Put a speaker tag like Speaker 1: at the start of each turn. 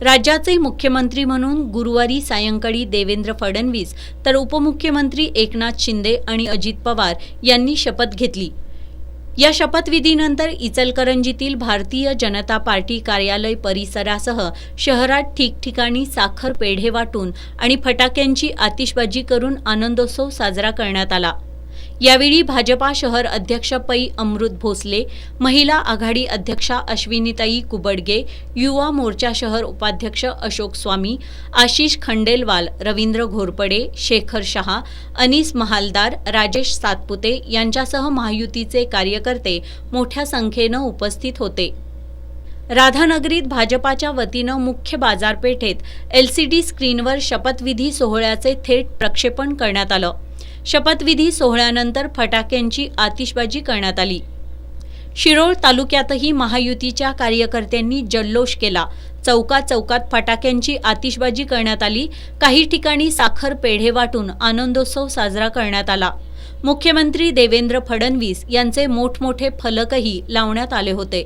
Speaker 1: राज्याचे मुख्यमंत्री म्हणून गुरुवारी सायंकाळी देवेंद्र फडणवीस तर उपमुख्यमंत्री एकनाथ शिंदे आणि अजित पवार यांनी शपथ घेतली। या शपथविधीनंतर इचलकरंजीतील भारतीय जनता पार्टी कार्यालय परिसरासह शहरात ठिकठिकाणी साखर पेढे वाटून आणि फटाक्यांची आतिषबाजी करून आनंदोत्सव साजरा करण्यात आला। यावेळी भाजपा शहर अध्यक्ष पै अमृत भोसले, महिला आघाडी अध्यक्षा अश्विनीताई कुबडगे, युवा मोर्चा शहर उपाध्यक्ष अशोक स्वामी, आशिष खंडेलवाल, रवींद्र घोरपडे, शेखर शहा, अनीस महालदार, राजेश सातपुते यांच्यासह महायुतीचे कार्यकर्ते मोठ्या संख्येने उपस्थित होते। राधानगरीत भाजपाच्या वतीनं मुख्य बाजारपेठेत LCD स्क्रीनवर शपथविधी सोहळ्याचे थेट प्रक्षेपण करण्यात आलं। शपथविधी सोहळ्यानंतर फटाक्यांची आतिषबाजी करण्यात आली। शिरोळ तालुक्यातही महायुतीच्या कार्यकर्त्यांनी जल्लोष केला। चौकात चौकात फटाक्यांची आतिषबाजी करण्यात आली। काही ठिकाणी साखर पेढे वाटून आनंदोत्सव साजरा करण्यात आला। मुख्यमंत्री देवेंद्र फडणवीस यांचे मोठमोठे फलकही लावण्यात आले होते।